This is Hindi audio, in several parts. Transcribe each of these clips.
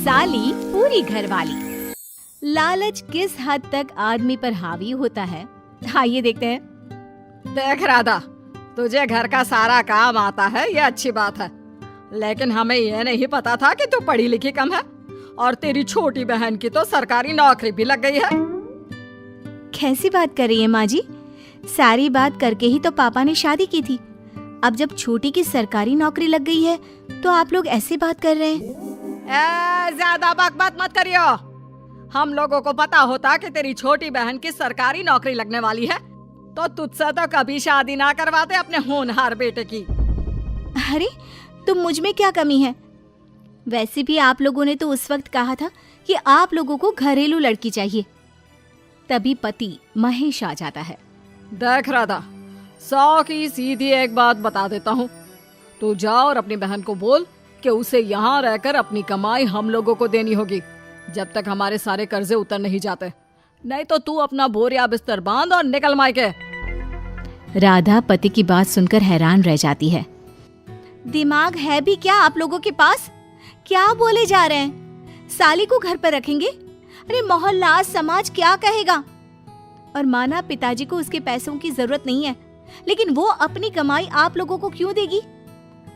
साली पूरी घरवाली। लालच किस हद तक आदमी पर हावी होता है, आइए देखते हैं। देख राधा, तुझे घर का सारा काम आता है, ये अच्छी बात है, लेकिन हमें यह नहीं पता था कि तू पढ़ी लिखी कम है और तेरी छोटी बहन की तो सरकारी नौकरी भी लग गई है। कैसी बात कर रही है माँ जी? सारी बात करके ही तो पापा ने शादी की थी। अब जब छोटी की सरकारी नौकरी लग गई है तो आप लोग ऐसी बात कर रहे हैं। ज्यादा बकबक मत करियो। हम लोगों को पता होता कि तेरी छोटी बहन की सरकारी नौकरी लगने वाली है तो तुझसे तो कभी शादी ना करवाते अपने होनहार बेटे की। अरे तो मुझ में क्या कमी है? वैसे भी आप लोगों ने तो उस वक्त कहा था कि आप लोगों को घरेलू लड़की चाहिए। तभी पति महेश आ जाता है। देख राधा, 100 की सीधी एक बात बता देता हूँ, तू जा और अपनी बहन को बोल कि उसे यहाँ रहकर अपनी कमाई हम लोगों को देनी होगी जब तक हमारे सारे कर्जे उतर नहीं जाते, नहीं तो तू अपना बोरिया बिस्तर बांध और निकल मायके। राधा पति की बात सुनकर हैरान रह जाती है। दिमाग है भी क्या आप लोगों के पास? क्या बोले जा रहे हैं? साली को घर पर रखेंगे? अरे मोहल्ला समाज क्या कहेगा? और माना पिताजी को उसके पैसों की जरूरत नहीं है, लेकिन वो अपनी कमाई आप लोगों को क्यों देगी?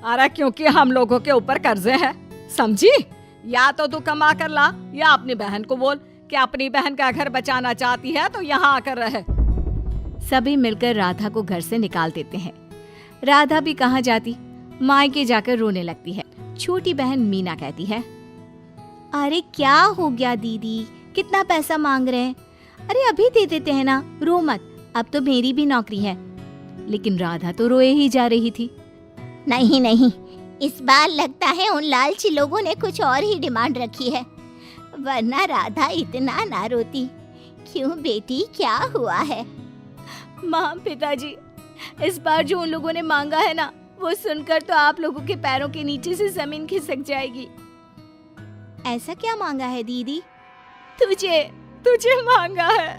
अरे क्योंकि हम लोगों के ऊपर कर्जे हैं, समझी? या तो तू कमा कर ला या अपनी बहन को बोल कि अपनी बहन का घर बचाना चाहती है तो यहाँ आकर रहे। सभी मिलकर राधा को घर से निकाल देते हैं। राधा भी कहाँ जाती, मायके जाकर रोने लगती है। छोटी बहन मीना कहती है, अरे क्या हो गया दीदी, कितना पैसा मांग रहे हैं? अरे अभी दे देते हैं ना, रो मत, अब तो मेरी भी नौकरी है। लेकिन राधा तो रोए ही जा रही थी। नहीं नहीं, इस बार लगता है उन लालची लोगों ने कुछ और ही डिमांड रखी है, वरना राधा इतना ना रोती। क्यों बेटी, क्या हुआ है? माँ पिताजी, इस बार जो उन लोगों ने मांगा है ना, वो सुनकर तो आप लोगों के पैरों के नीचे से जमीन खिसक जाएगी। ऐसा क्या मांगा है दीदी? तुझे मांगा है।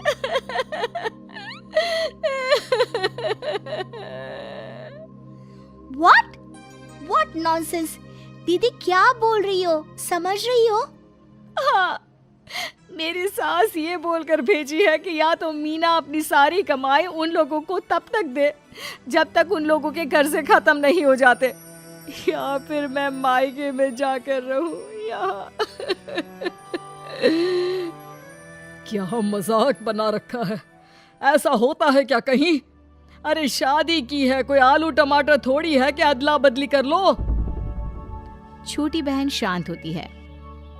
What nonsense? दीदी क्या बोल रही हो, समझ रही हो? हाँ, मेरी सास ये बोलकर भेजी है कि या तो मीना अपनी सारी कमाई उन लोगों को तब तक दे जब तक उन लोगों के कर्जे खत्म नहीं हो जाते, या फिर मैं मायके में जाकर रहूं यहाँ। क्या मजाक बना रखा है? ऐसा होता है क्या कहीं? अरे शादी की है, कोई आलू टमाटर थोड़ी है कि अदला बदली कर लो। छोटी बहन शांत होती है।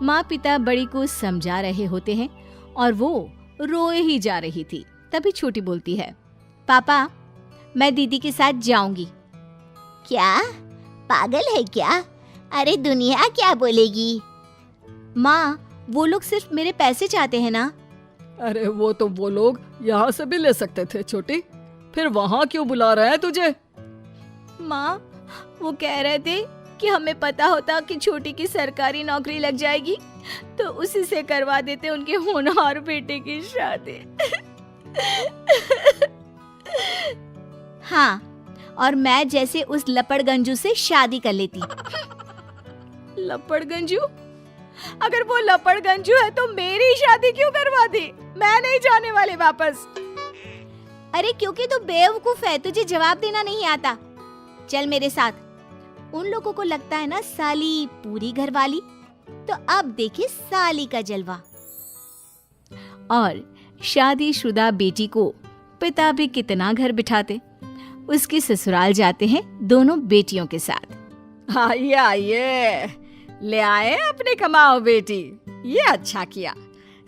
माँ पिता बड़ी को समझा रहे होते हैं और वो रोए ही जा रही थी। तभी छोटी बोलती है, पापा मैं दीदी के साथ जाऊंगी। क्या पागल है क्या? अरे दुनिया क्या बोलेगी? माँ वो लोग सिर्फ मेरे पैसे चाहते हैं ना। अरे वो तो वो लोग यहाँ से भी ले सकते थे छोटी, फिर वहाँ क्यों बुला रहे हैं तुझे? माँ वो कह रहे थे कि हमें पता होता कि छोटी की सरकारी नौकरी लग जाएगी तो उसी से करवा देते उनके होनहार बेटे की शादी। हाँ, और मैं जैसे उस लपड़गंजू से शादी कर लेती। लपड़गंजू? अगर वो लपड़गंजू है तो मेरी शादी क्यों करवा दी? मैं नहीं जाने वाली वापस। अरे क्योंकि तू बेवकूफ है, तुझे जवाब देना नहीं आता। चल मेरे साथ। उन लोगों को लगता है ना साली पूरी घरवाली, तो अब देखिए साली का जलवा। और शादीशुदा बेटी को पिता भी कितना घर बिठाते। उसके ससुराल जाते हैं दोनों बेटियों के साथ। आइए आइए, ले आए अपने कमाओ बेटी, ये अच्छा किया।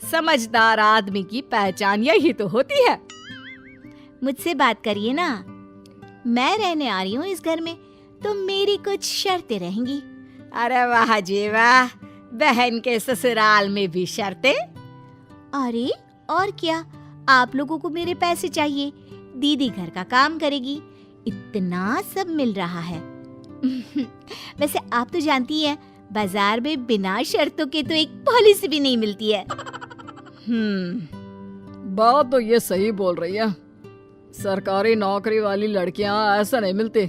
समझदार आदमी की पहचान यही तो होती है। मुझसे बात करिए ना, मैं रहने आ रही हूँ इस घर में, तो मेरी कुछ शर्तें रहेंगी। अरे वाह जी वाह, बहन के ससुराल में भी शर्तें? अरे और क्या, आप लोगों को मेरे पैसे चाहिए, दीदी घर का काम करेगी, इतना सब मिल रहा है। वैसे आप तो जानती हैं, बाजार में बिना शर्तों के तो एक पॉलिसी भी नहीं मिलती है। बात तो ये सही बोल रही है, सरकारी नौकरी वाली लड़कियां ऐसा नहीं मिलती।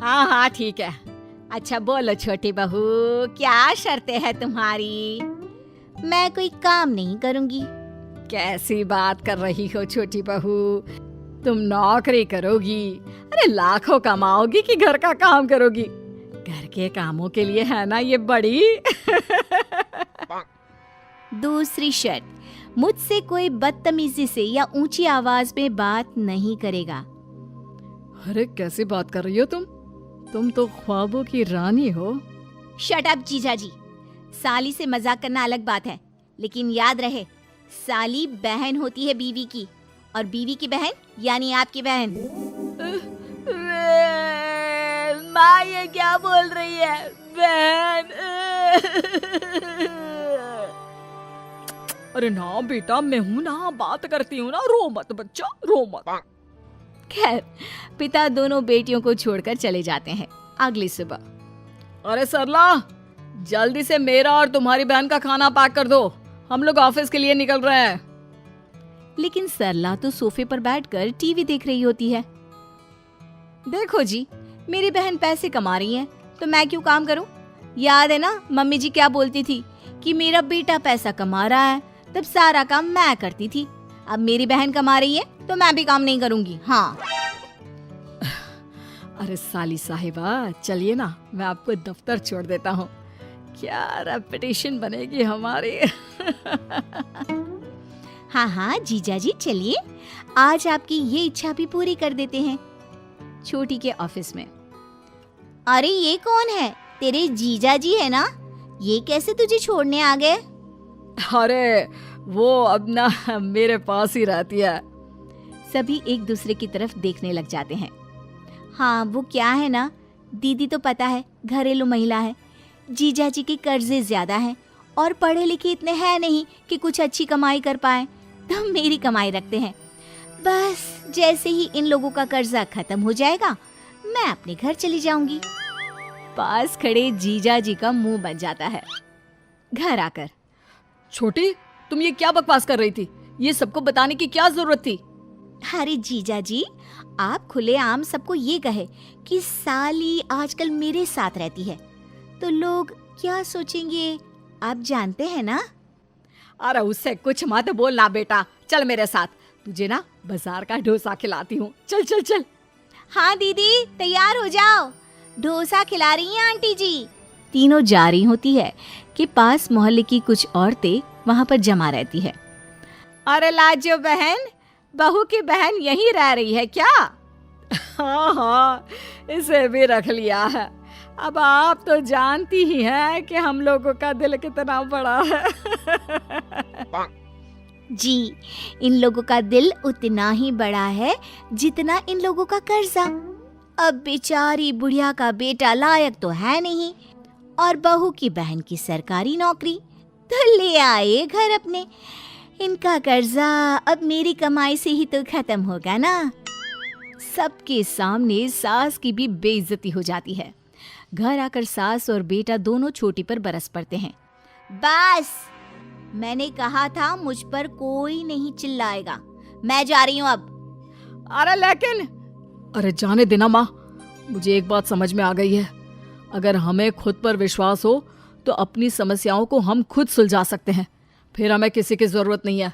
हाँ हाँ ठीक है। अच्छा बोलो छोटी बहू, क्या शर्तें हैं तुम्हारी? मैं कोई काम नहीं करूंगी। कैसी बात कर रही हो छोटी बहू, तुम नौकरी करोगी? अरे लाखों कमाओगी कि घर का काम करोगी? घर के कामों के लिए है ना ये बड़ी। दूसरी शर्त, मुझसे कोई बदतमीजी से या ऊंची आवाज में बात नहीं करेगा। अरे कैसी बात कर रही हो तुम तो ख्वाबों की रानी हो। शट अप जीजाजी। साली से मजाक करना अलग बात है, लेकिन याद रहे साली बहन होती है बीवी की, और बीवी की बहन यानी आपकी बहन। माँ ये क्या बोल रही है? बहन। अरे ना बेटा, मैं हूं ना, बात करती हूँ ना, रो मत बच्चा, रो मत। खैर, पिता दोनों बेटियों को छोड़कर चले जाते हैं। अगली सुबह, अरे सरला, जल्दी से मेरा और तुम्हारी बहन का खाना पैक कर दो, हम लोग ऑफिस के लिए निकल रहे हैं। लेकिन सरला तो सोफे पर बैठकर टीवी देख रही होती है। देखो जी, मेरी बहन पैसे कमा रही है तो मैं क्यों काम करूं? याद है ना मम्मी जी क्या बोलती थी कि मेरा बेटा पैसा कमा रहा है, तब सारा काम मैं करती थी। अब मेरी बहन कमा रही है तो मैं भी काम नहीं करूंगी। हाँ। अरे साली साहिबा, चलिए ना, मैं आपको दफ्तर छोड़ देता हूँ। क्या रेपुटेशन बनेगी हमारी। हाँ हाँ जीजाजी चलिए, आज आपकी ये इच्छा भी पूरी कर देते हैं। छोटी के ऑफिस में, अरे ये कौन है? तेरे जीजाजी है ना? ये कैसे तुझे छोड़ने आ गए? अरे वो अब ना मेरे पास ही रहती है। सभी एक दूसरे की तरफ देखने लग जाते हैं। हाँ वो क्या है ना, दीदी तो पता है घरेलू महिला है, जीजाजी के कर्जे ज्यादा हैं और पढ़े लिखे इतने हैं नहीं कि कुछ अच्छी कमाई कर पाए, तो मेरी कमाई रखते हैं। बस जैसे ही इन लोगों का कर्जा खत्म हो जाएगा मैं अपने घर चली जाऊंगी। पास खड़े जीजाजी का मुंह बन जाता है। घर आकर, छोटी, तुम ये क्या बकवास कर रही थी? ये सबको बताने की क्या जरूरत थी? अरे जीजाजी, आप खुलेआम सबको ये कहे कि साली आजकल मेरे साथ रहती है तो लोग क्या सोचेंगे, आप जानते हैं ना? अरे उससे कुछ मत बोलना बेटा, चल मेरे साथ, तुझे ना बाजार का डोसा खिलाती हूँ। चल चल चल। हाँ दीदी तैयार हो जाओ, डोसा खिला रही हैं आंटी जी। तीनों जा रही होती है कि पास मोहल्ले की कुछ औरतें वहां पर जमा रहती है। अरे लाजो बहन, बहू की बहन यहीं रह रही है क्या? हाँ हाँ, इसे भी रख लिया है। अब आप तो जानती ही हैं कि हम लोगों का दिल कितना बड़ा है। जी, इन लोगों का दिल उतना ही बड़ा है जितना इन लोगों का कर्जा। अब बेचारी बुढ़िया का बेटा लायक तो है नहीं और बहू की बहन की सरकारी नौकरी, तो ले आए घर अपने। इनका कर्जा अब मेरी कमाई से ही तो खत्म होगा ना। सबके सामने सास की भी बेइज्जती हो जाती है। घर आकर सास और बेटा दोनों छोटी पर बरस पड़ते हैं। बस, मैंने कहा था मुझ पर कोई नहीं चिल्लाएगा, मैं जा रही हूँ अब। अरे लेकिन, अरे जाने देना माँ, मुझे एक बात समझ में आ गई है, अगर हमें खुद पर विश्वास हो तो अपनी समस्याओं को हम खुद सुलझा सकते हैं, फिर हमें किसी की जरूरत नहीं है।